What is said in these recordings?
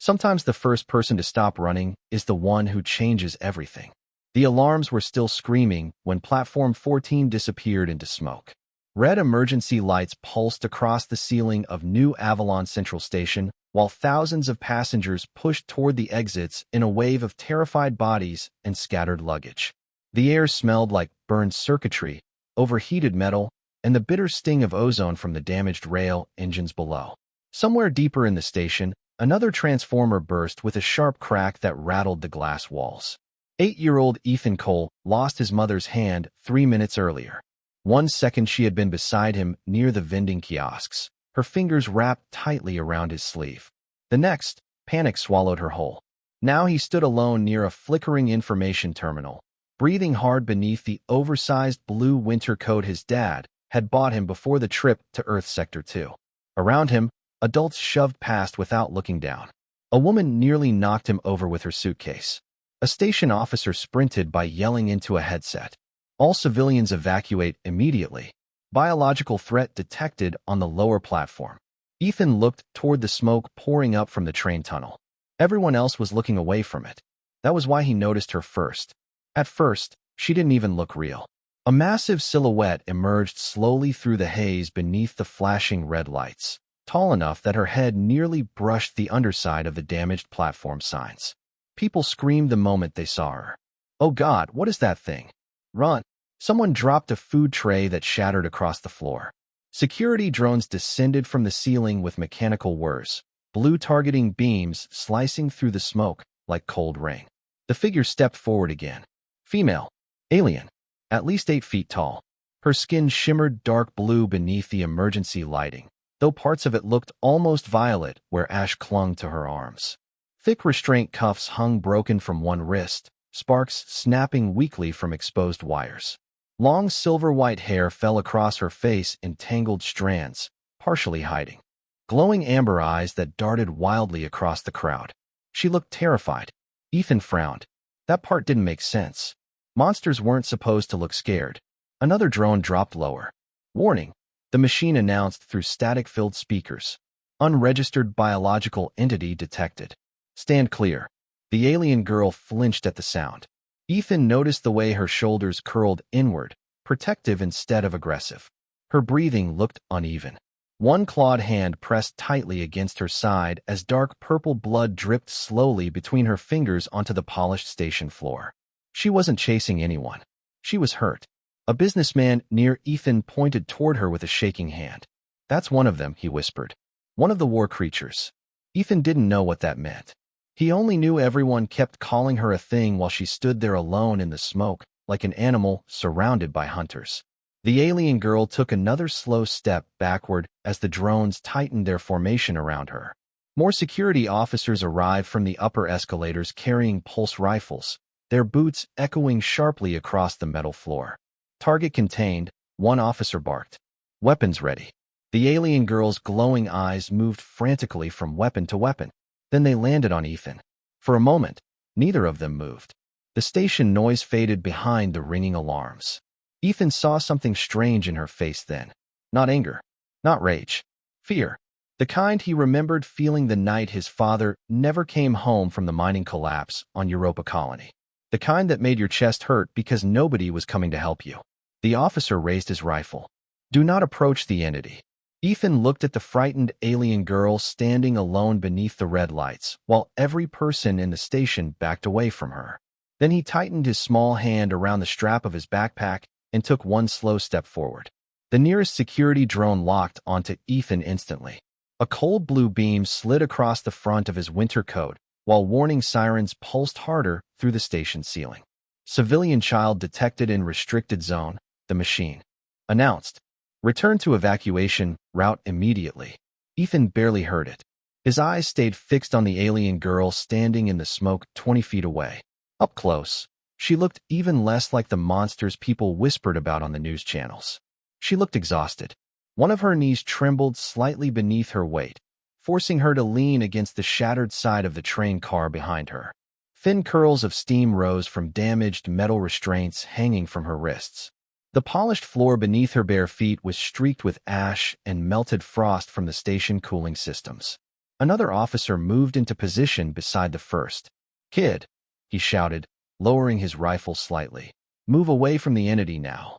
Sometimes the first person to stop running is the one who changes everything. The alarms were still screaming when Platform 14 disappeared into smoke. Red emergency lights pulsed across the ceiling of New Avalon Central Station, while thousands of passengers pushed toward the exits in a wave of terrified bodies and scattered luggage. The air smelled like burned circuitry, overheated metal, and the bitter sting of ozone from the damaged rail engines below. Somewhere deeper in the station, another transformer burst with a sharp crack that rattled the glass walls. 8-year-old Ethan Cole lost his mother's hand 3 minutes earlier. 1 second she had been beside him near the vending kiosks, her fingers wrapped tightly around his sleeve. The next, panic swallowed her whole. Now he stood alone near a flickering information terminal, breathing hard beneath the oversized blue winter coat his dad had bought him before the trip to Earth Sector 2. Around him, adults shoved past without looking down. A woman nearly knocked him over with her suitcase. A station officer sprinted by yelling into a headset. All civilians evacuate immediately. Biological threat detected on the lower platform. Ethan looked toward the smoke pouring up from the train tunnel. Everyone else was looking away from it. That was why he noticed her first. At first, she didn't even look real. A massive silhouette emerged slowly through the haze beneath the flashing red lights, tall enough that her head nearly brushed the underside of the damaged platform signs. People screamed the moment they saw her. "Oh God, what is that thing? Run!" Someone dropped a food tray that shattered across the floor. Security drones descended from the ceiling with mechanical whirs, blue targeting beams slicing through the smoke like cold rain. The figure stepped forward again. Female. Alien. At least 8 feet tall. Her skin shimmered dark blue beneath the emergency lighting, though parts of it looked almost violet where ash clung to her arms. Thick restraint cuffs hung broken from one wrist, sparks snapping weakly from exposed wires. Long silver-white hair fell across her face in tangled strands, partially hiding. Glowing amber eyes that darted wildly across the crowd. She looked terrified. Ethan frowned. That part didn't make sense. Monsters weren't supposed to look scared. Another drone dropped lower. "Warning," the machine announced through static-filled speakers. "Unregistered biological entity detected. Stand clear." The alien girl flinched at the sound. Ethan noticed the way her shoulders curled inward, protective instead of aggressive. Her breathing looked uneven. One clawed hand pressed tightly against her side as dark purple blood dripped slowly between her fingers onto the polished station floor. She wasn't chasing anyone. She was hurt. A businessman near Ethan pointed toward her with a shaking hand. "That's one of them," he whispered. "One of the war creatures." Ethan didn't know what that meant. He only knew everyone kept calling her a thing while she stood there alone in the smoke, like an animal surrounded by hunters. The alien girl took another slow step backward as the drones tightened their formation around her. More security officers arrived from the upper escalators carrying pulse rifles, their boots echoing sharply across the metal floor. "Target contained," one officer barked. "Weapons ready." The alien girl's glowing eyes moved frantically from weapon to weapon. Then they landed on Ethan. For a moment, neither of them moved. The station noise faded behind the ringing alarms. Ethan saw something strange in her face then. Not anger. Not rage. Fear. The kind he remembered feeling the night his father never came home from the mining collapse on Europa Colony. The kind that made your chest hurt because nobody was coming to help you. The officer raised his rifle. "Do not approach the entity." Ethan looked at the frightened alien girl standing alone beneath the red lights, while every person in the station backed away from her. Then he tightened his small hand around the strap of his backpack and took one slow step forward. The nearest security drone locked onto Ethan instantly. A cold blue beam slid across the front of his winter coat, while warning sirens pulsed harder through the station ceiling. "Civilian child detected in restricted zone," the machine announced. "Return to evacuation route immediately." Ethan barely heard it. His eyes stayed fixed on the alien girl standing in the smoke 20 feet away. Up close, she looked even less like the monsters people whispered about on the news channels. She looked exhausted. One of her knees trembled slightly beneath her weight, forcing her to lean against the shattered side of the train car behind her. Thin curls of steam rose from damaged metal restraints hanging from her wrists. The polished floor beneath her bare feet was streaked with ash and melted frost from the station cooling systems. Another officer moved into position beside the first. "Kid," he shouted, lowering his rifle slightly. "Move away from the entity now."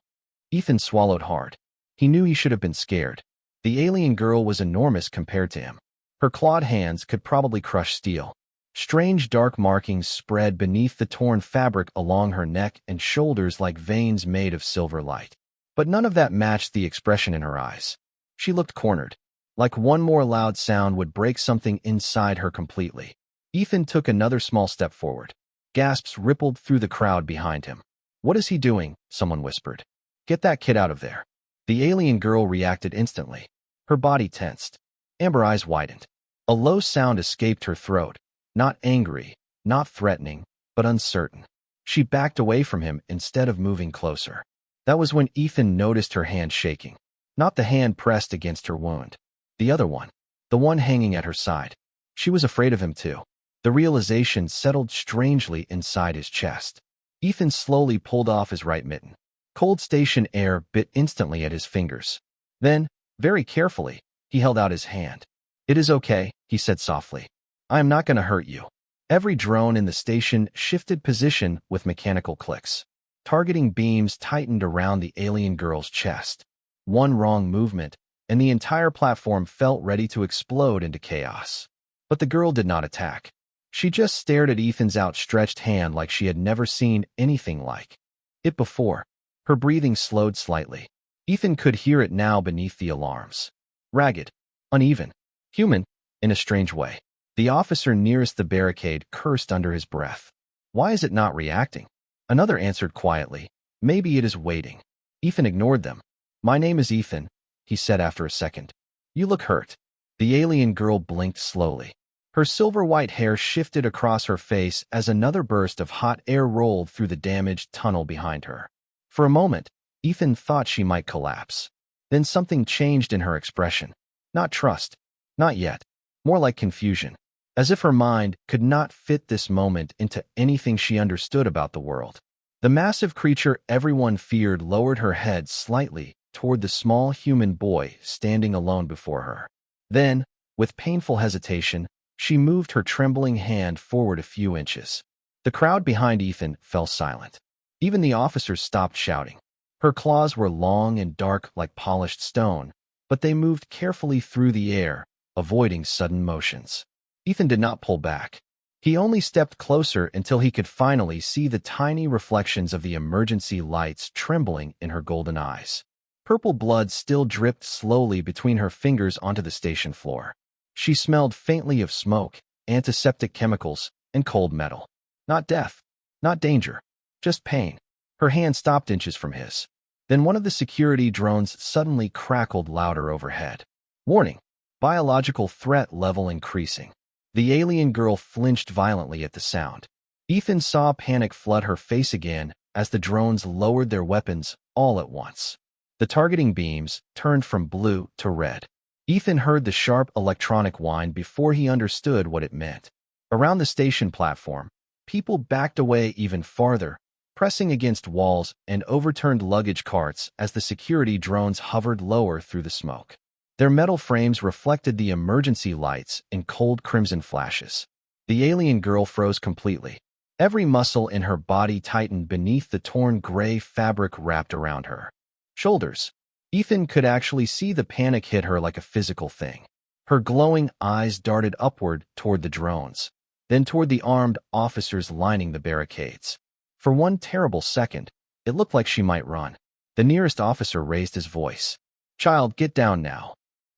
Ethan swallowed hard. He knew he should have been scared. The alien girl was enormous compared to him. Her clawed hands could probably crush steel. Strange dark markings spread beneath the torn fabric along her neck and shoulders like veins made of silver light. But none of that matched the expression in her eyes. She looked cornered, like one more loud sound would break something inside her completely. Ethan took another small step forward. Gasps rippled through the crowd behind him. "What is he doing?" someone whispered. "Get that kid out of there." The alien girl reacted instantly. Her body tensed. Amber eyes widened. A low sound escaped her throat. Not angry, not threatening, but uncertain. She backed away from him instead of moving closer. That was when Ethan noticed her hand shaking. Not the hand pressed against her wound. The other one. The one hanging at her side. She was afraid of him too. The realization settled strangely inside his chest. Ethan slowly pulled off his right mitten. Cold station air bit instantly at his fingers. Then, very carefully, he held out his hand. "It is okay," he said softly. "I am not going to hurt you." Every drone in the station shifted position with mechanical clicks. Targeting beams tightened around the alien girl's chest. One wrong movement, and the entire platform felt ready to explode into chaos. But the girl did not attack. She just stared at Ethan's outstretched hand like she had never seen anything like it before. Her breathing slowed slightly. Ethan could hear it now beneath the alarms. Ragged, uneven, human, in a strange way. The officer nearest the barricade cursed under his breath. "Why is it not reacting?" Another answered quietly. "Maybe it is waiting." Ethan ignored them. "My name is Ethan," he said after a second. "You look hurt." The alien girl blinked slowly. Her silver-white hair shifted across her face as another burst of hot air rolled through the damaged tunnel behind her. For a moment, Ethan thought she might collapse. Then something changed in her expression. Not trust. Not yet. More like confusion. As if her mind could not fit this moment into anything she understood about the world. The massive creature everyone feared lowered her head slightly toward the small human boy standing alone before her. Then, with painful hesitation, she moved her trembling hand forward a few inches. The crowd behind Ethan fell silent. Even the officers stopped shouting. Her claws were long and dark like polished stone, but they moved carefully through the air, avoiding sudden motions. Ethan did not pull back. He only stepped closer until he could finally see the tiny reflections of the emergency lights trembling in her golden eyes. Purple blood still dripped slowly between her fingers onto the station floor. She smelled faintly of smoke, antiseptic chemicals, and cold metal. Not death. Not danger. Just pain. Her hand stopped inches from his. Then one of the security drones suddenly crackled louder overhead. Warning. Biological threat level increasing. The alien girl flinched violently at the sound. Ethan saw panic flood her face again as the drones lowered their weapons all at once. The targeting beams turned from blue to red. Ethan heard the sharp electronic whine before he understood what it meant. Around the station platform, people backed away even farther, pressing against walls and overturned luggage carts as the security drones hovered lower through the smoke. Their metal frames reflected the emergency lights in cold crimson flashes. The alien girl froze completely. Every muscle in her body tightened beneath the torn gray fabric wrapped around her shoulders. Ethan could actually see the panic hit her like a physical thing. Her glowing eyes darted upward toward the drones, then toward the armed officers lining the barricades. For one terrible second, it looked like she might run. The nearest officer raised his voice. "Child, get down now."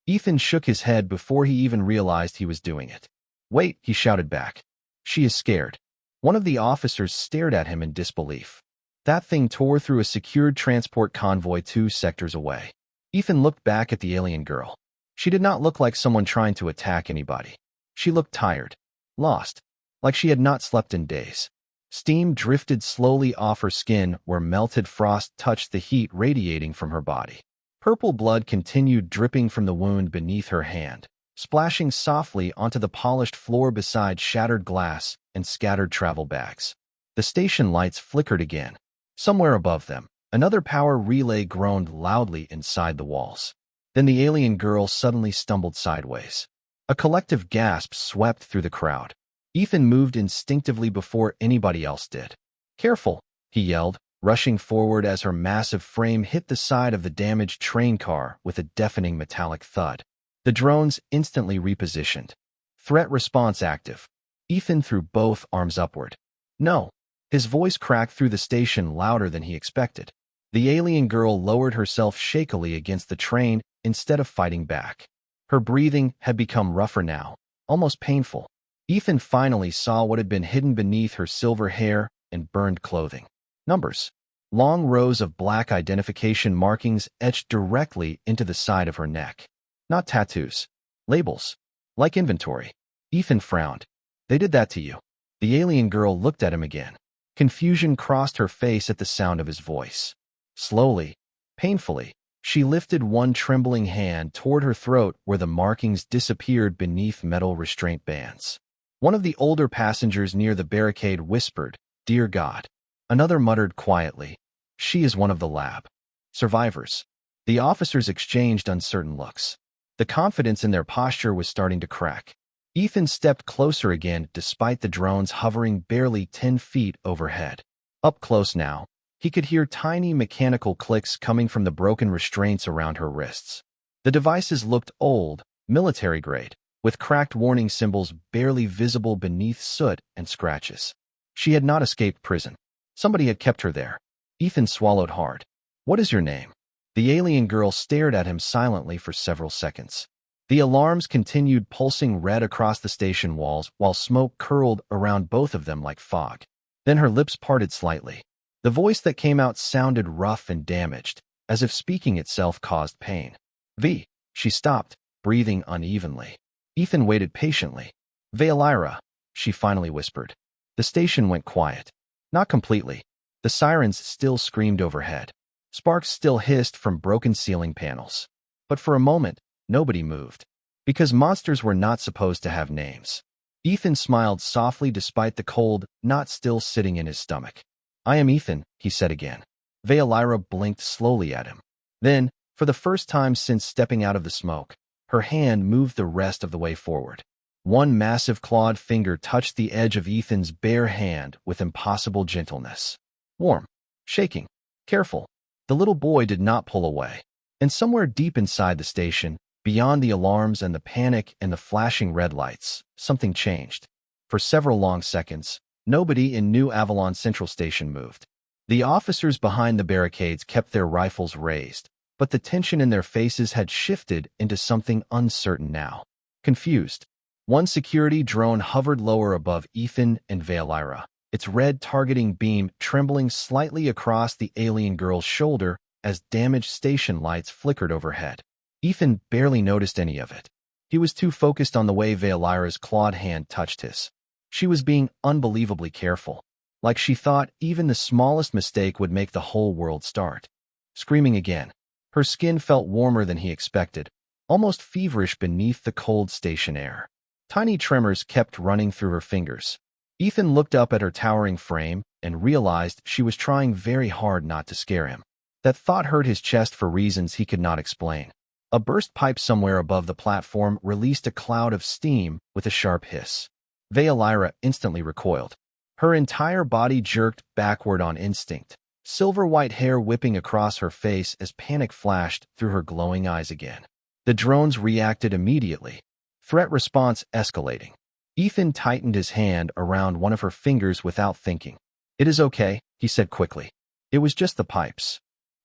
Ethan shook his head before he even realized he was doing it. "Wait," he shouted back. "She is scared." One of the officers stared at him in disbelief. That thing tore through a secured transport convoy 2 sectors away. Ethan looked back at the alien girl. She did not look like someone trying to attack anybody. She looked tired, lost, like she had not slept in days. Steam drifted slowly off her skin where melted frost touched the heat radiating from her body. Purple blood continued dripping from the wound beneath her hand, splashing softly onto the polished floor beside shattered glass and scattered travel bags. The station lights flickered again. Somewhere above them, another power relay groaned loudly inside the walls. Then the alien girl suddenly stumbled sideways. A collective gasp swept through the crowd. Ethan moved instinctively before anybody else did. "Careful," he yelled, rushing forward as her massive frame hit the side of the damaged train car with a deafening metallic thud. The drones instantly repositioned. Threat response active. Ethan threw both arms upward. "No." His voice cracked through the station louder than he expected. The alien girl lowered herself shakily against the train instead of fighting back. Her breathing had become rougher now, almost painful. Ethan finally saw what had been hidden beneath her silver hair and burned clothing. Numbers. Long rows of black identification markings etched directly into the side of her neck. Not tattoos. Labels. Like inventory. Ethan frowned. "They did that to you." The alien girl looked at him again. Confusion crossed her face at the sound of his voice. Slowly, painfully, she lifted one trembling hand toward her throat where the markings disappeared beneath metal restraint bands. One of the older passengers near the barricade whispered, "Dear God." Another muttered quietly, "She is one of the lab survivors." The officers exchanged uncertain looks. The confidence in their posture was starting to crack. Ethan stepped closer again despite the drones hovering barely 10 feet overhead. Up close now, he could hear tiny mechanical clicks coming from the broken restraints around her wrists. The devices looked old, military-grade, with cracked warning symbols barely visible beneath soot and scratches. She had not escaped prison. Somebody had kept her there. Ethan swallowed hard. "What is your name?" The alien girl stared at him silently for several seconds. The alarms continued pulsing red across the station walls while smoke curled around both of them like fog. Then her lips parted slightly. The voice that came out sounded rough and damaged, as if speaking itself caused pain. "V." She stopped, breathing unevenly. Ethan waited patiently. "Veltraxis," she finally whispered. The station went quiet. Not completely. The sirens still screamed overhead. Sparks still hissed from broken ceiling panels. But for a moment, nobody moved. Because monsters were not supposed to have names. Ethan smiled softly despite the cold knot still sitting in his stomach. "I am Ethan," he said again. Veltraxis blinked slowly at him. Then, for the first time since stepping out of the smoke, her hand moved the rest of the way forward. One massive clawed finger touched the edge of Ethan's bare hand with impossible gentleness. Warm. Shaking. Careful. The little boy did not pull away. And somewhere deep inside the station, beyond the alarms and the panic and the flashing red lights, something changed. For several long seconds, nobody in New Avalon Central Station moved. The officers behind the barricades kept their rifles raised, but the tension in their faces had shifted into something uncertain now. Confused. One security drone hovered lower above Ethan and Veltraxis, its red targeting beam trembling slightly across the alien girl's shoulder as damaged station lights flickered overhead. Ethan barely noticed any of it. He was too focused on the way Veltraxis' clawed hand touched his. She was being unbelievably careful, like she thought even the smallest mistake would make the whole world start. Screaming again. Her skin felt warmer than he expected, almost feverish beneath the cold station air. Tiny tremors kept running through her fingers. Ethan looked up at her towering frame and realized she was trying very hard not to scare him. That thought hurt his chest for reasons he could not explain. A burst pipe somewhere above the platform released a cloud of steam with a sharp hiss. Veltraxis instantly recoiled. Her entire body jerked backward on instinct, silver-white hair whipping across her face as panic flashed through her glowing eyes again. The drones reacted immediately, threat response escalating. Ethan tightened his hand around one of her fingers without thinking. "It is okay," he said quickly. "It was just the pipes."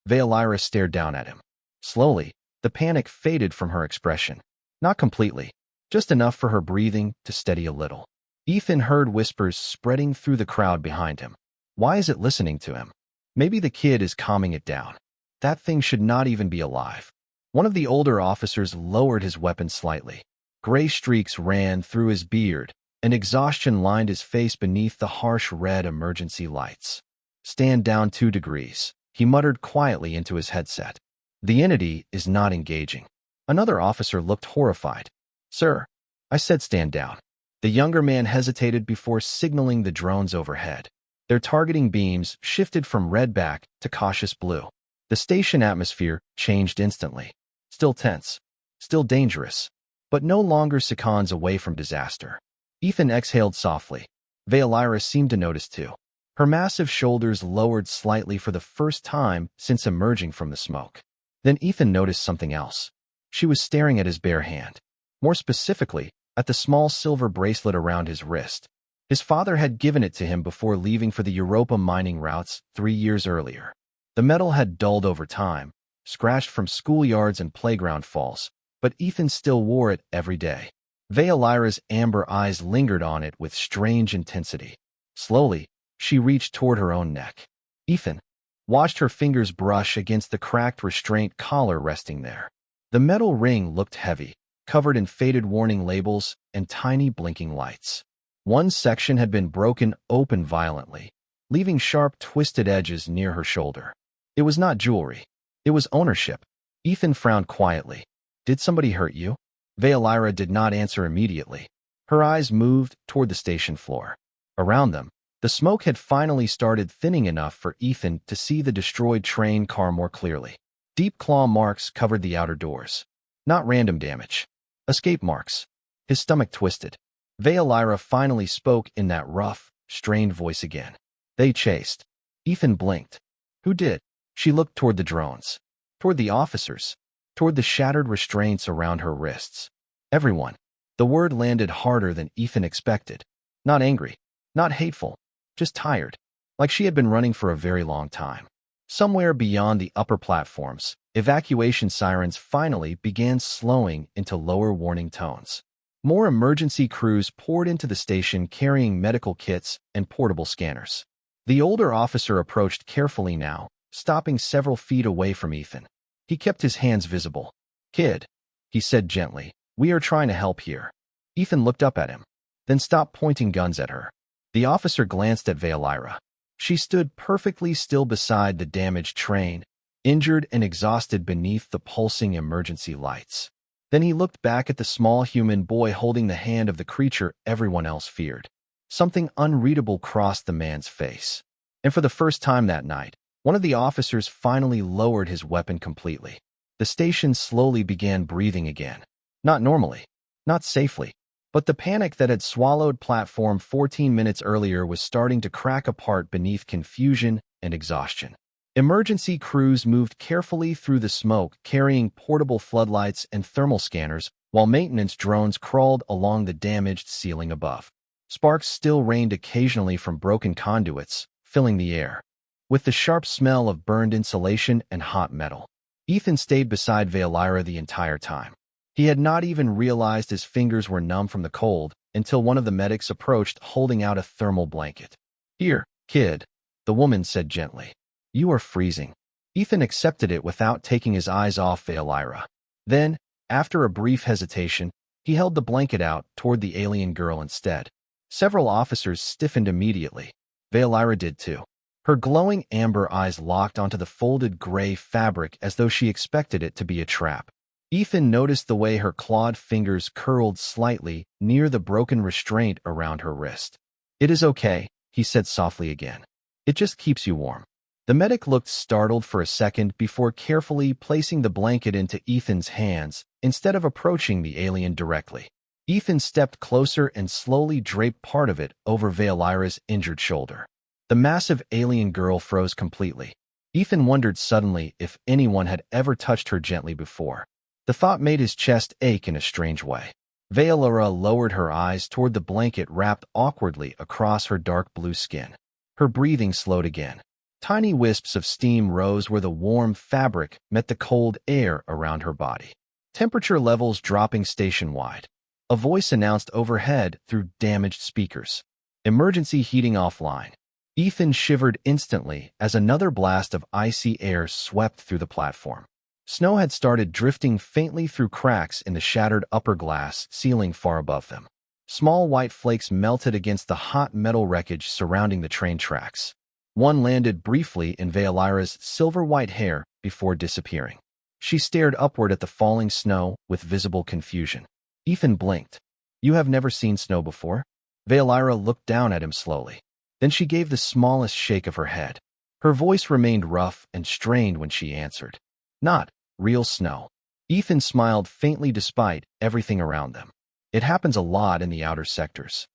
Veltraxis stared down at him. Slowly, the panic faded from her expression. Not completely, just enough for her breathing to steady a little. Ethan heard whispers spreading through the crowd behind him. Why is it listening to him? Maybe the kid is calming it down. That thing should not even be alive. One of the older officers lowered his weapon slightly. Gray streaks ran through his beard, and exhaustion lined his face beneath the harsh red emergency lights. "Stand down 2 degrees," he muttered quietly into his headset. "The entity is not engaging." Another officer looked horrified. "Sir, I said stand down." The younger man hesitated before signaling the drones overhead. Their targeting beams shifted from red back to cautious blue. The station atmosphere changed instantly. Still tense. Still dangerous. but no longer seconds away from disaster. Ethan exhaled softly. Veltraxis seemed to notice too. Her massive shoulders lowered slightly for the first time since emerging from the smoke. Then Ethan noticed something else. She was staring at his bare hand. More specifically, at the small silver bracelet around his wrist. His father had given it to him before leaving for the Europa mining routes 3 years earlier. The metal had dulled over time, scratched from schoolyards and playground falls, but Ethan still wore it every day. Veltraxis' amber eyes lingered on it with strange intensity. Slowly, she reached toward her own neck. Ethan watched her fingers brush against the cracked restraint collar resting there. The metal ring looked heavy, covered in faded warning labels and tiny blinking lights. One section had been broken open violently, leaving sharp, twisted edges near her shoulder. It was not jewelry. It was ownership. Ethan frowned quietly. "Did somebody hurt you?" Veltraxis did not answer immediately. Her eyes moved toward the station floor. Around them, the smoke had finally started thinning enough for Ethan to see the destroyed train car more clearly. Deep claw marks covered the outer doors. Not random damage. Escape marks. His stomach twisted. Veltraxis finally spoke in that rough, strained voice again. "They chased." Ethan blinked. "Who did?" She looked toward the drones. Toward the officers. Toward the shattered restraints around her wrists. "Everyone." The word landed harder than Ethan expected. Not angry. Not hateful. Just tired. Like she had been running for a very long time. Somewhere beyond the upper platforms, evacuation sirens finally began slowing into lower warning tones. More emergency crews poured into the station carrying medical kits and portable scanners. The older officer approached carefully now, stopping several feet away from Ethan. He kept his hands visible. "Kid," he said gently, "we are trying to help here." Ethan looked up at him, then stopped pointing guns at her. The officer glanced at Veltraxis. She stood perfectly still beside the damaged train, injured and exhausted beneath the pulsing emergency lights. Then he looked back at the small human boy holding the hand of the creature everyone else feared. Something unreadable crossed the man's face. And for the first time that night, one of the officers finally lowered his weapon completely. The station slowly began breathing again. Not normally, not safely, but the panic that had swallowed Platform 14 minutes earlier was starting to crack apart beneath confusion and exhaustion. Emergency crews moved carefully through the smoke, carrying portable floodlights and thermal scanners, while maintenance drones crawled along the damaged ceiling above. Sparks still rained occasionally from broken conduits, filling the air, with the sharp smell of burned insulation and hot metal. Ethan stayed beside Veltraxis the entire time. He had not even realized his fingers were numb from the cold until one of the medics approached holding out a thermal blanket. "Here, kid," the woman said gently. "You are freezing." Ethan accepted it without taking his eyes off Veltraxis. Then, after a brief hesitation, he held the blanket out toward the alien girl instead. Several officers stiffened immediately. Veltraxis did too. Her glowing amber eyes locked onto the folded gray fabric as though she expected it to be a trap. Ethan noticed the way her clawed fingers curled slightly near the broken restraint around her wrist. "It is okay," he said softly again. "It just keeps you warm." The medic looked startled for a second before carefully placing the blanket into Ethan's hands instead of approaching the alien directly. Ethan stepped closer and slowly draped part of it over Veltraxis' injured shoulder. The massive alien girl froze completely. Ethan wondered suddenly if anyone had ever touched her gently before. The thought made his chest ache in a strange way. Veltraxis lowered her eyes toward the blanket wrapped awkwardly across her dark blue skin. Her breathing slowed again. Tiny wisps of steam rose where the warm fabric met the cold air around her body. Temperature levels dropping station-wide. A voice announced overhead through damaged speakers. "Emergency heating offline." Ethan shivered instantly as another blast of icy air swept through the platform. Snow had started drifting faintly through cracks in the shattered upper glass ceiling far above them. Small white flakes melted against the hot metal wreckage surrounding the train tracks. One landed briefly in Veltraxis' silver-white hair before disappearing. She stared upward at the falling snow with visible confusion. Ethan blinked. "You have never seen snow before?" Veltraxis looked down at him slowly. Then she gave the smallest shake of her head. Her voice remained rough and strained when she answered. "Not real snow." Ethan smiled faintly despite everything around them. It happens a lot in the outer sectors.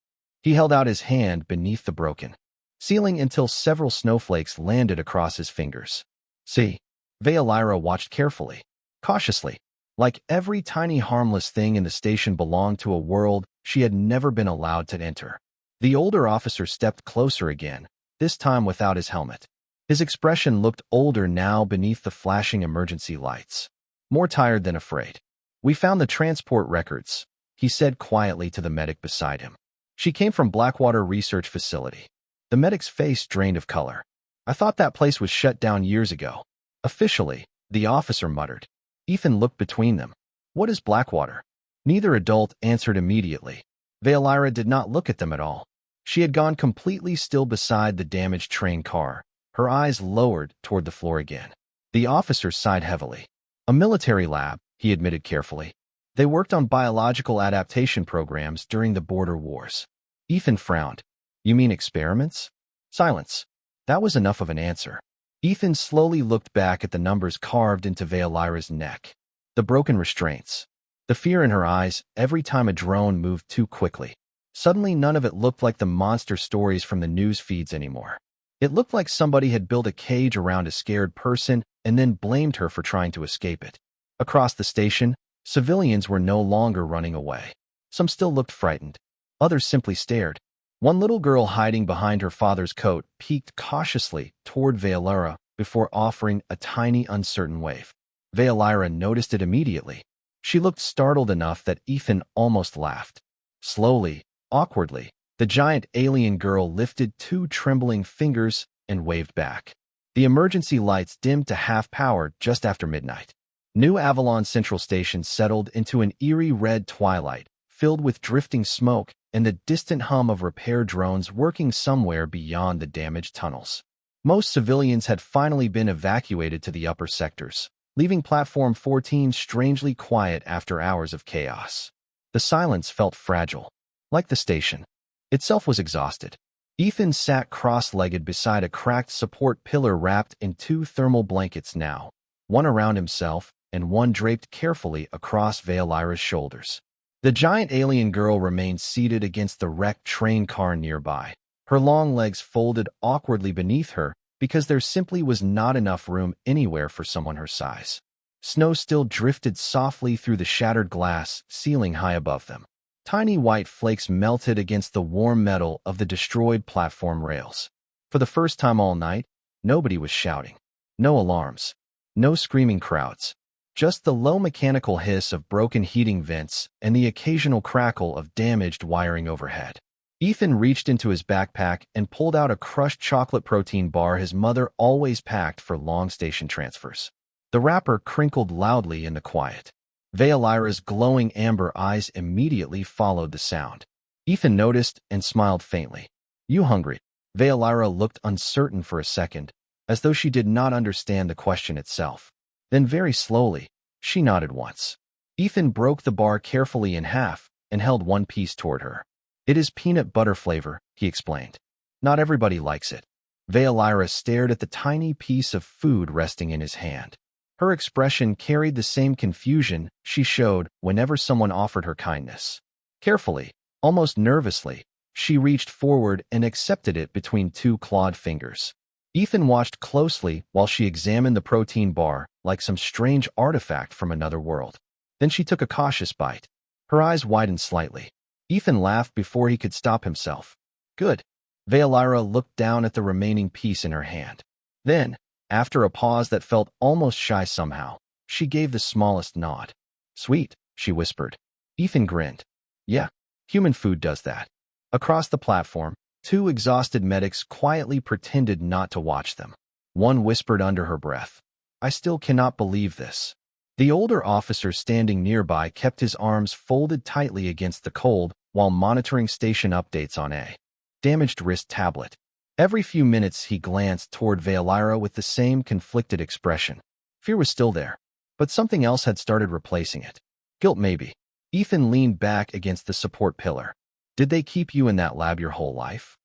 He held out his hand beneath the broken ceiling until several snowflakes landed across his fingers. See? Veltraxis watched carefully, cautiously, like every tiny harmless thing in the station belonged to a world she had never been allowed to enter. The older officer stepped closer again, this time without his helmet. His expression looked older now beneath the flashing emergency lights. More tired than afraid. "We found the transport records," he said quietly to the medic beside him. "She came from Blackwater Research Facility." The medic's face drained of color. "I thought that place was shut down years ago." "Officially," the officer muttered. Ethan looked between them. "What is Blackwater?" Neither adult answered immediately. Veltraxis did not look at them at all. She had gone completely still beside the damaged train car, her eyes lowered toward the floor again. The officer sighed heavily. "A military lab," he admitted carefully. "They worked on biological adaptation programs during the border wars." Ethan frowned. "You mean experiments?" Silence. That was enough of an answer. Ethan slowly looked back at the numbers carved into Veltraxis' neck. The broken restraints. The fear in her eyes every time a drone moved too quickly. Suddenly none of it looked like the monster stories from the news feeds anymore. It looked like somebody had built a cage around a scared person and then blamed her for trying to escape it. Across the station, civilians were no longer running away. Some still looked frightened. Others simply stared. One little girl hiding behind her father's coat peeked cautiously toward Veltraxis before offering a tiny, uncertain wave. Veltraxis noticed it immediately. She looked startled enough that Ethan almost laughed. Slowly, awkwardly, the giant alien girl lifted two trembling fingers and waved back. The emergency lights dimmed to half power just after midnight. New Avalon Central Station settled into an eerie red twilight, filled with drifting smoke and the distant hum of repair drones working somewhere beyond the damaged tunnels. Most civilians had finally been evacuated to the upper sectors, leaving Platform 14 strangely quiet after hours of chaos. The silence felt fragile, like the station itself was exhausted. Ethan sat cross-legged beside a cracked support pillar wrapped in two thermal blankets now, one around himself and one draped carefully across Veltraxis' shoulders. The giant alien girl remained seated against the wrecked train car nearby, her long legs folded awkwardly beneath her because there simply was not enough room anywhere for someone her size. Snow still drifted softly through the shattered glass ceiling high above them. Tiny white flakes melted against the warm metal of the destroyed platform rails. For the first time all night, nobody was shouting. No alarms. No screaming crowds. Just the low mechanical hiss of broken heating vents and the occasional crackle of damaged wiring overhead. Ethan reached into his backpack and pulled out a crushed chocolate protein bar his mother always packed for long station transfers. The wrapper crinkled loudly in the quiet. Veltraxis' glowing amber eyes immediately followed the sound. Ethan noticed and smiled faintly. "You hungry?" Veltraxis looked uncertain for a second, as though she did not understand the question itself. Then very slowly, she nodded once. Ethan broke the bar carefully in half and held one piece toward her. "It is peanut butter flavor," he explained. "Not everybody likes it." Veltraxis stared at the tiny piece of food resting in his hand. Her expression carried the same confusion she showed whenever someone offered her kindness. Carefully, almost nervously, she reached forward and accepted it between two clawed fingers. Ethan watched closely while she examined the protein bar like some strange artifact from another world. Then she took a cautious bite. Her eyes widened slightly. Ethan laughed before he could stop himself. "Good." Veltraxis looked down at the remaining piece in her hand. Then, after a pause that felt almost shy somehow, she gave the smallest nod. "Sweet," she whispered. Ethan grinned. "Yeah, human food does that." Across the platform, two exhausted medics quietly pretended not to watch them. One whispered under her breath, "I still cannot believe this." The older officer standing nearby kept his arms folded tightly against the cold while monitoring station updates on a damaged wrist tablet. Every few minutes he glanced toward Veltraxis with the same conflicted expression. Fear was still there, but something else had started replacing it. Guilt maybe. Ethan leaned back against the support pillar. "Did they keep you in that lab your whole life?"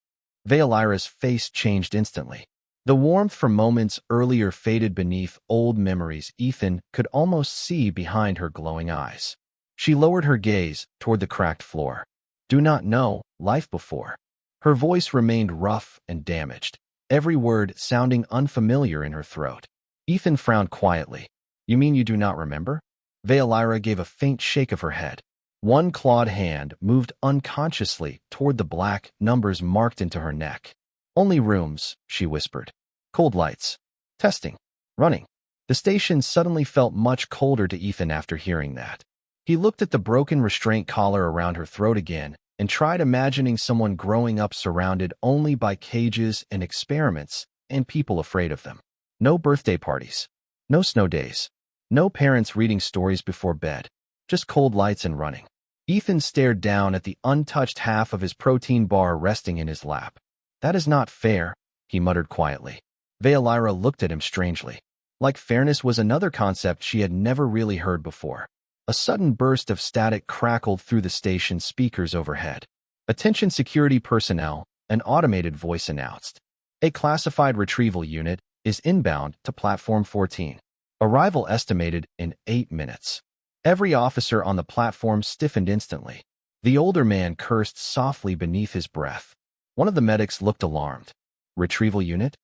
Veltraxis' face changed instantly. The warmth from moments earlier faded beneath old memories. Ethan could almost see behind her glowing eyes. She lowered her gaze toward the cracked floor. Do not know life before. Her voice remained rough and damaged, every word sounding unfamiliar in her throat. Ethan frowned quietly. You mean you do not remember? Veltraxis gave a faint shake of her head. One clawed hand moved unconsciously toward the black numbers marked into her neck. Only rooms, she whispered. Cold lights. Testing. Running. The station suddenly felt much colder to Ethan after hearing that. He looked at the broken restraint collar around her throat again and tried imagining someone growing up surrounded only by cages and experiments and people afraid of them. No birthday parties. No snow days. No parents reading stories before bed. Just cold lights and running. Ethan stared down at the untouched half of his protein bar resting in his lap. That is not fair, he muttered quietly. Veltraxis looked at him strangely. Like fairness was another concept she had never really heard before. A sudden burst of static crackled through the station speakers overhead. Attention security personnel, an automated voice announced. A classified retrieval unit is inbound to Platform 14. Arrival estimated in 8 minutes. Every officer on the platform stiffened instantly. The older man cursed softly beneath his breath. One of the medics looked alarmed. Retrieval unit?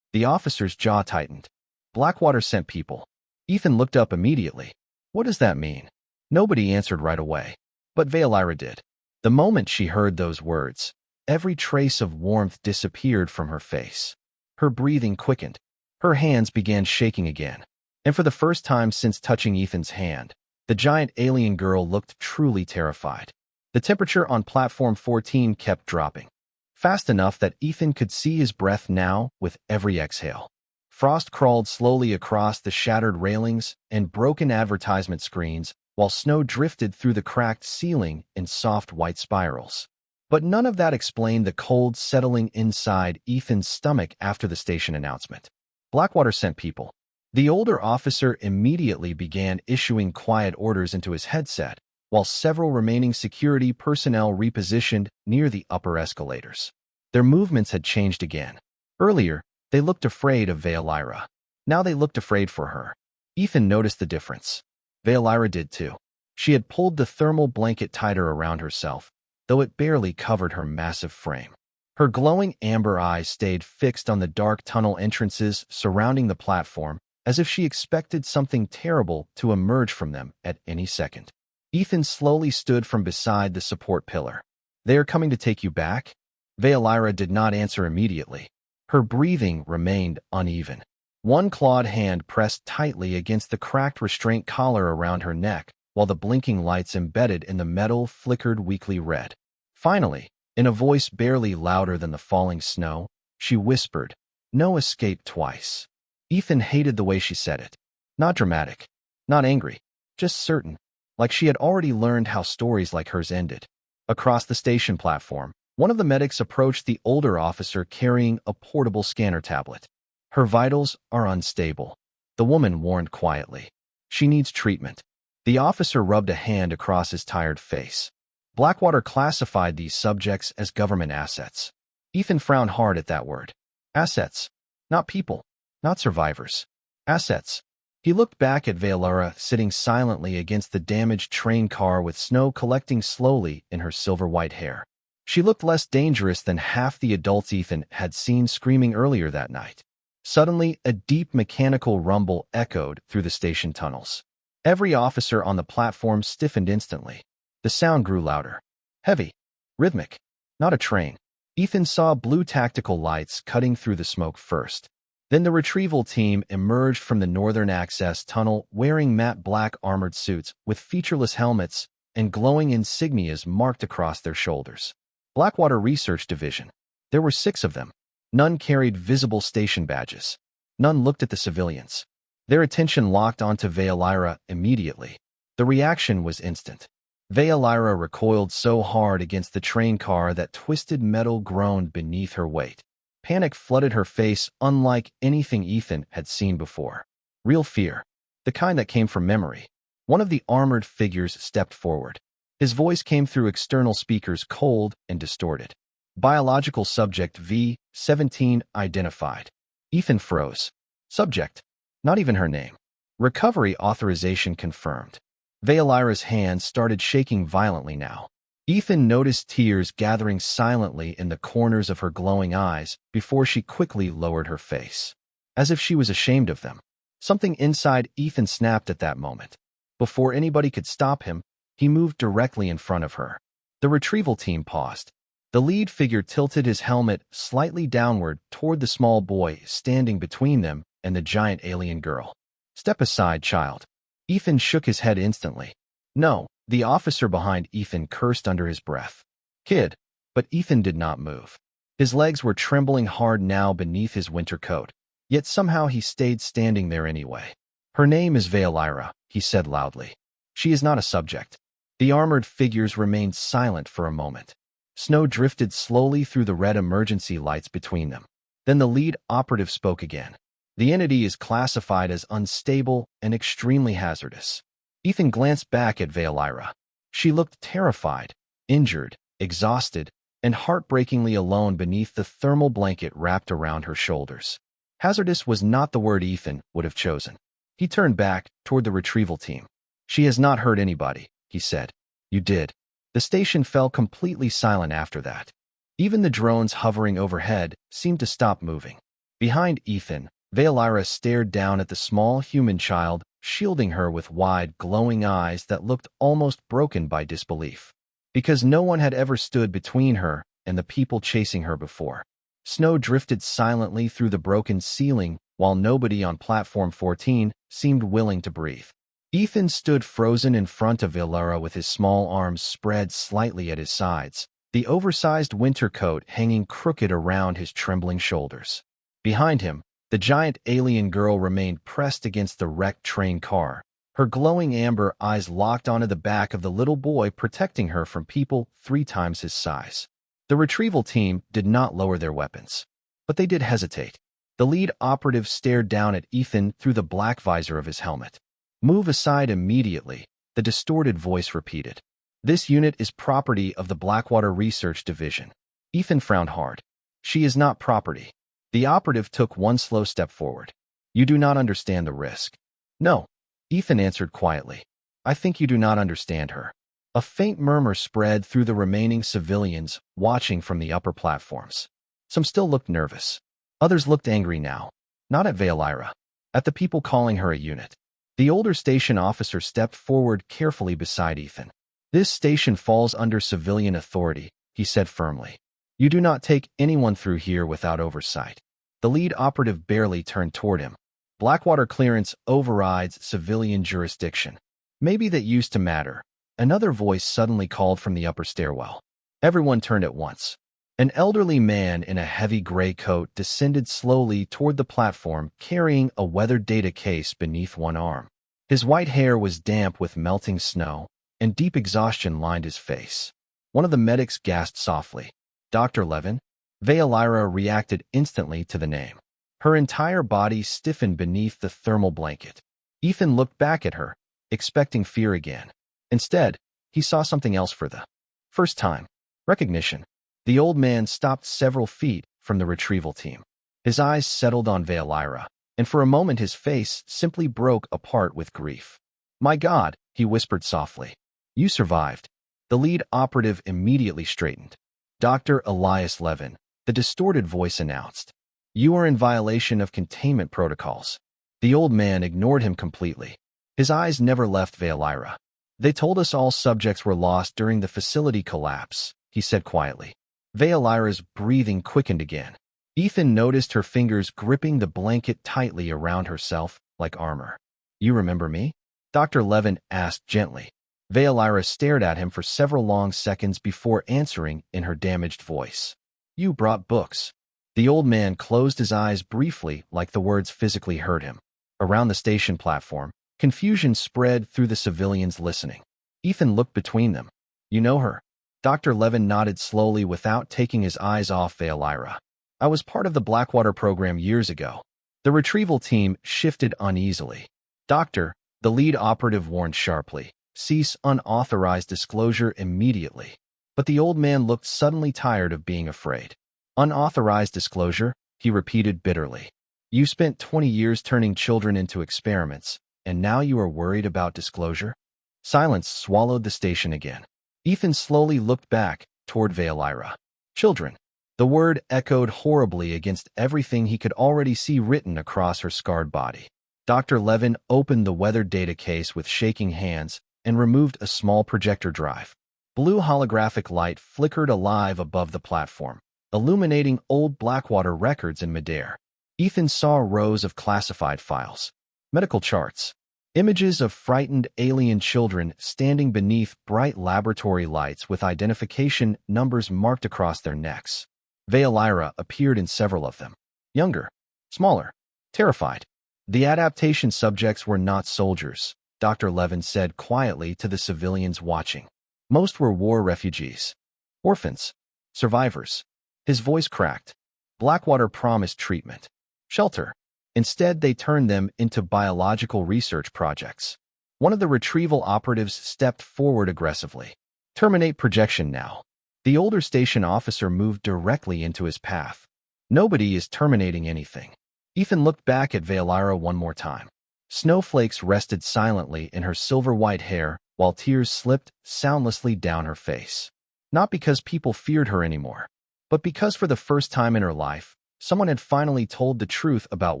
The officer's jaw tightened. Blackwater sent people. Ethan looked up immediately. What does that mean? Nobody answered right away. But Veltraxis did. The moment she heard those words, every trace of warmth disappeared from her face. Her breathing quickened. Her hands began shaking again. And for the first time since touching Ethan's hand, the giant alien girl looked truly terrified. The temperature on Platform 14 kept dropping. Fast enough that Ethan could see his breath now with every exhale. Frost crawled slowly across the shattered railings and broken advertisement screens, while snow drifted through the cracked ceiling in soft white spirals. But none of that explained the cold settling inside Ethan's stomach after the station announcement. Blackwater sent people. The older officer immediately began issuing quiet orders into his headset, while several remaining security personnel repositioned near the upper escalators. Their movements had changed again. Earlier, they looked afraid of Veltraxis. Now they looked afraid for her. Ethan noticed the difference. Veltraxis did too. She had pulled the thermal blanket tighter around herself, though it barely covered her massive frame. Her glowing amber eyes stayed fixed on the dark tunnel entrances surrounding the platform, as if she expected something terrible to emerge from them at any second. Ethan slowly stood from beside the support pillar. They are coming to take you back? Veltraxis did not answer immediately. Her breathing remained uneven. One clawed hand pressed tightly against the cracked restraint collar around her neck, while the blinking lights embedded in the metal flickered weakly red. Finally, in a voice barely louder than the falling snow, she whispered, "No escape twice." Ethan hated the way she said it. Not dramatic, not angry, just certain, like she had already learned how stories like hers ended. Across the station platform, one of the medics approached the older officer carrying a portable scanner tablet. Her vitals are unstable, the woman warned quietly. She needs treatment. The officer rubbed a hand across his tired face. Blackwater classified these subjects as government assets. Ethan frowned hard at that word. Assets. Not people. Not survivors. Assets. He looked back at Veltraxis sitting silently against the damaged train car with snow collecting slowly in her silver-white hair. She looked less dangerous than half the adults Ethan had seen screaming earlier that night. Suddenly, a deep mechanical rumble echoed through the station tunnels. Every officer on the platform stiffened instantly. The sound grew louder. Heavy. Rhythmic. Not a train. Ethan saw blue tactical lights cutting through the smoke first. Then the retrieval team emerged from the northern access tunnel wearing matte black armored suits with featureless helmets and glowing insignias marked across their shoulders. Blackwater Research Division. There were 6 of them. None carried visible station badges. None looked at the civilians. Their attention locked onto Veltraxis immediately. The reaction was instant. Veltraxis recoiled so hard against the train car that twisted metal groaned beneath her weight. Panic flooded her face unlike anything Ethan had seen before. Real fear. The kind that came from memory. One of the armored figures stepped forward. His voice came through external speakers cold and distorted. Biological subject V-17 identified. Ethan froze. Subject. Not even her name. Recovery authorization confirmed. Veltraxis' hands started shaking violently now. Ethan noticed tears gathering silently in the corners of her glowing eyes before she quickly lowered her face, as if she was ashamed of them. Something inside Ethan snapped at that moment. Before anybody could stop him, he moved directly in front of her. The retrieval team paused. The lead figure tilted his helmet slightly downward toward the small boy standing between them and the giant alien girl. "Step aside, child." Ethan shook his head instantly. "No," the officer behind Ethan cursed under his breath. "Kid." But Ethan did not move. His legs were trembling hard now beneath his winter coat, yet somehow he stayed standing there anyway. "Her name is Veltraxis," he said loudly. "She is not a subject." The armored figures remained silent for a moment. Snow drifted slowly through the red emergency lights between them. Then the lead operative spoke again. "The entity is classified as unstable and extremely hazardous." Ethan glanced back at Veltraxis. She looked terrified, injured, exhausted, and heartbreakingly alone beneath the thermal blanket wrapped around her shoulders. Hazardous was not the word Ethan would have chosen. He turned back toward the retrieval team. "She has not hurt anybody," he said. "You did." The station fell completely silent after that. Even the drones hovering overhead seemed to stop moving. Behind Ethan, Veltraxis stared down at the small human child, shielding her with wide, glowing eyes that looked almost broken by disbelief. Because no one had ever stood between her and the people chasing her before. Snow drifted silently through the broken ceiling while nobody on Platform 14 seemed willing to breathe. Ethan stood frozen in front of Veltraxis with his small arms spread slightly at his sides, the oversized winter coat hanging crooked around his trembling shoulders. Behind him, the giant alien girl remained pressed against the wrecked train car, her glowing amber eyes locked onto the back of the little boy protecting her from people 3 times his size. The retrieval team did not lower their weapons, but they did hesitate. The lead operative stared down at Ethan through the black visor of his helmet. "Move aside immediately," the distorted voice repeated. "This unit is property of the Blackwater Research Division." Ethan frowned hard. "She is not property." The operative took one slow step forward. "You do not understand the risk." "No," Ethan answered quietly. "I think you do not understand her." A faint murmur spread through the remaining civilians watching from the upper platforms. Some still looked nervous. Others looked angry now. Not at Veltraxis, at the people calling her a unit. The older station officer stepped forward carefully beside Ethan. "This station falls under civilian authority," he said firmly. "You do not take anyone through here without oversight." The lead operative barely turned toward him. "Blackwater clearance overrides civilian jurisdiction." "Maybe that used to matter," another voice suddenly called from the upper stairwell. Everyone turned at once. An elderly man in a heavy gray coat descended slowly toward the platform, carrying a weathered data case beneath one arm. His white hair was damp with melting snow, and deep exhaustion lined his face. One of the medics gasped softly. "Dr. Levin?" Veltraxis reacted instantly to the name. Her entire body stiffened beneath the thermal blanket. Ethan looked back at her, expecting fear again. Instead, he saw something else for the first time. Recognition. The old man stopped several feet from the retrieval team. His eyes settled on Veltraxis, and for a moment his face simply broke apart with grief. "My God," he whispered softly. "You survived." The lead operative immediately straightened. "Dr. Elias Levin," the distorted voice announced. "You are in violation of containment protocols." The old man ignored him completely. His eyes never left Veltraxis. "They told us all subjects were lost during the facility collapse," he said quietly. Veltraxis' breathing quickened again. Ethan noticed her fingers gripping the blanket tightly around herself like armor. "You remember me?" Dr. Levin asked gently. Veltraxis stared at him for several long seconds before answering in her damaged voice. "You brought books." The old man closed his eyes briefly like the words physically hurt him. Around the station platform, confusion spread through the civilians listening. Ethan looked between them. "You know her?" Dr. Levin nodded slowly without taking his eyes off Veltraxis. "I was part of the Blackwater program years ago." The retrieval team shifted uneasily. "Doctor," the lead operative warned sharply, "cease unauthorized disclosure immediately." But the old man looked suddenly tired of being afraid. "Unauthorized disclosure," he repeated bitterly. You spent 20 years turning children into experiments, and now you are worried about disclosure? Silence swallowed the station again. Ethan slowly looked back toward Veltraxis. Children. The word echoed horribly against everything he could already see written across her scarred body. Dr. Levin opened the weathered data case with shaking hands and removed a small projector drive. Blue holographic light flickered alive above the platform, illuminating old Blackwater records in midair. Ethan saw rows of classified files, medical charts, images of frightened alien children standing beneath bright laboratory lights with identification numbers marked across their necks. Veltraxis appeared in several of them. Younger, smaller, terrified. The adaptation subjects were not soldiers, Dr. Levin said quietly to the civilians watching. Most were war refugees, orphans, survivors. His voice cracked. Blackwater promised treatment, shelter. Instead, they turned them into biological research projects. One of the retrieval operatives stepped forward aggressively. Terminate projection now. The older station officer moved directly into his path. Nobody is terminating anything. Ethan looked back at Veltraxis one more time. Snowflakes rested silently in her silver-white hair while tears slipped soundlessly down her face. Not because people feared her anymore, but because for the first time in her life, someone had finally told the truth about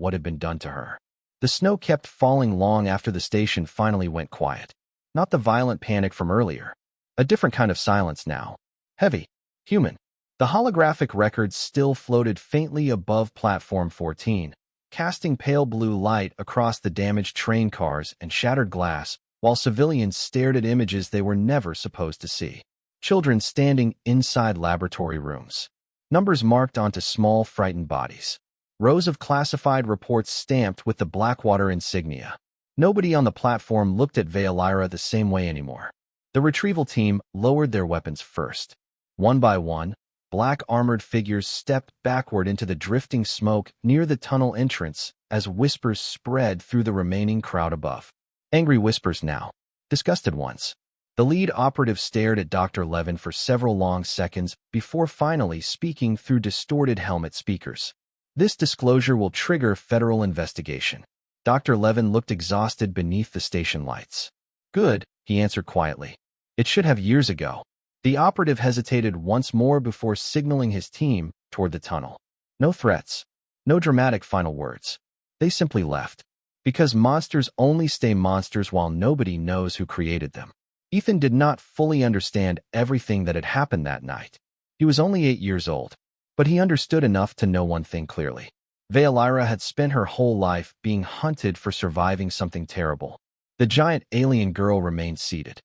what had been done to her. The snow kept falling long after the station finally went quiet. Not the violent panic from earlier. A different kind of silence now. Heavy. Human. The holographic records still floated faintly above Platform 14, casting pale blue light across the damaged train cars and shattered glass, while civilians stared at images they were never supposed to see. Children standing inside laboratory rooms. Numbers marked onto small, frightened bodies. Rows of classified reports stamped with the Blackwater insignia. Nobody on the platform looked at Veltraxis the same way anymore. The retrieval team lowered their weapons first. One by one, black armored figures stepped backward into the drifting smoke near the tunnel entrance as whispers spread through the remaining crowd above. Angry whispers now. Disgusted ones. The lead operative stared at Dr. Levin for several long seconds before finally speaking through distorted helmet speakers. This disclosure will trigger federal investigation. Dr. Levin looked exhausted beneath the station lights. Good, he answered quietly. It should have years ago. The operative hesitated once more before signaling his team toward the tunnel. No threats. No dramatic final words. They simply left. Because monsters only stay monsters while nobody knows who created them. Ethan did not fully understand everything that had happened that night. He was only 8 years old, but he understood enough to know one thing clearly. Veltraxis had spent her whole life being hunted for surviving something terrible. The giant alien girl remained seated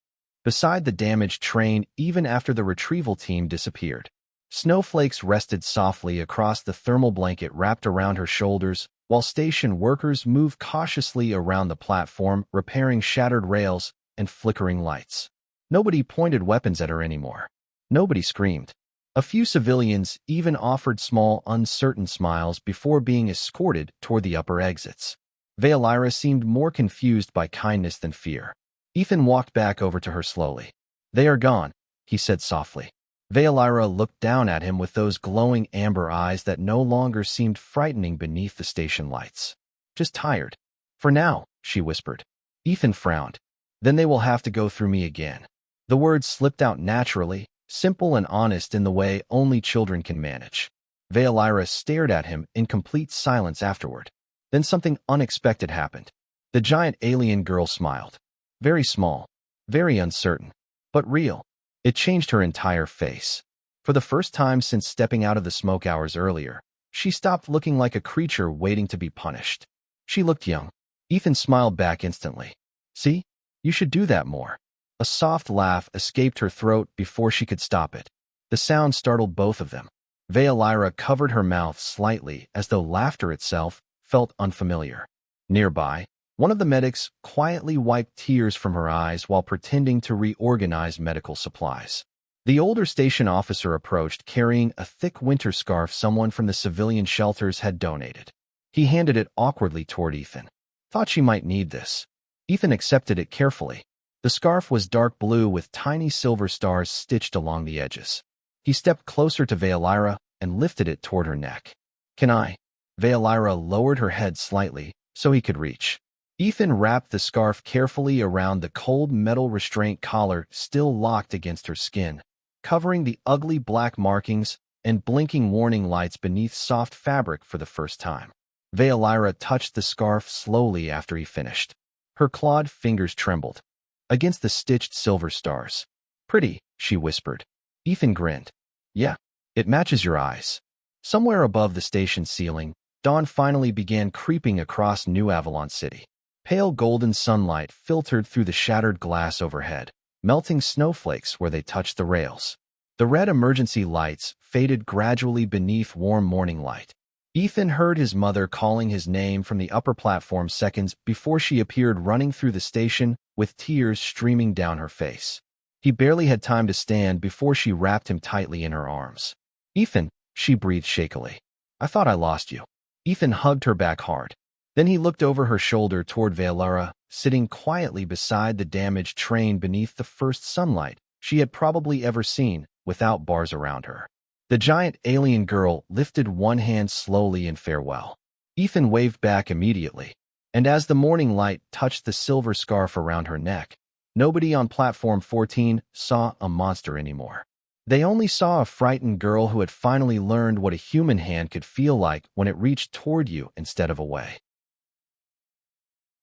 beside the damaged train even after the retrieval team disappeared. Snowflakes rested softly across the thermal blanket wrapped around her shoulders, while station workers moved cautiously around the platform, repairing shattered rails and flickering lights. Nobody pointed weapons at her anymore. Nobody screamed. A few civilians even offered small, uncertain smiles before being escorted toward the upper exits. Veltraxis seemed more confused by kindness than fear. Ethan walked back over to her slowly. They are gone, he said softly. Veltraxis looked down at him with those glowing amber eyes that no longer seemed frightening beneath the station lights. Just tired. For now, she whispered. Ethan frowned. Then they will have to go through me again. The words slipped out naturally, simple and honest in the way only children can manage. Veltraxis stared at him in complete silence afterward. Then something unexpected happened. The giant alien girl smiled. Very small, very uncertain, but real. It changed her entire face. For the first time since stepping out of the smoke hours earlier, she stopped looking like a creature waiting to be punished. She looked young. Ethan smiled back instantly. See? You should do that more. A soft laugh escaped her throat before she could stop it. The sound startled both of them. Veltraxis covered her mouth slightly as though laughter itself felt unfamiliar. Nearby, one of the medics quietly wiped tears from her eyes while pretending to reorganize medical supplies. The older station officer approached carrying a thick winter scarf someone from the civilian shelters had donated. He handed it awkwardly toward Ethan. Thought she might need this. Ethan accepted it carefully. The scarf was dark blue with tiny silver stars stitched along the edges. He stepped closer to Veltraxis and lifted it toward her neck. Can I? Veltraxis lowered her head slightly so he could reach. Ethan wrapped the scarf carefully around the cold metal restraint collar still locked against her skin, covering the ugly black markings and blinking warning lights beneath soft fabric for the first time. Veltraxis touched the scarf slowly after he finished. Her clawed fingers trembled against the stitched silver stars. "Pretty," she whispered. Ethan grinned. "Yeah, it matches your eyes." Somewhere above the station ceiling, dawn finally began creeping across New Avalon City. Pale golden sunlight filtered through the shattered glass overhead, melting snowflakes where they touched the rails. The red emergency lights faded gradually beneath warm morning light. Ethan heard his mother calling his name from the upper platform seconds before she appeared running through the station with tears streaming down her face. He barely had time to stand before she wrapped him tightly in her arms. "Ethan," she breathed shakily. "I thought I lost you." Ethan hugged her back hard. Then he looked over her shoulder toward Veltraxis, sitting quietly beside the damaged train beneath the first sunlight she had probably ever seen, without bars around her. The giant alien girl lifted one hand slowly in farewell. Ethan waved back immediately, and as the morning light touched the silver scarf around her neck, nobody on platform 14 saw a monster anymore. They only saw a frightened girl who had finally learned what a human hand could feel like when it reached toward you instead of away.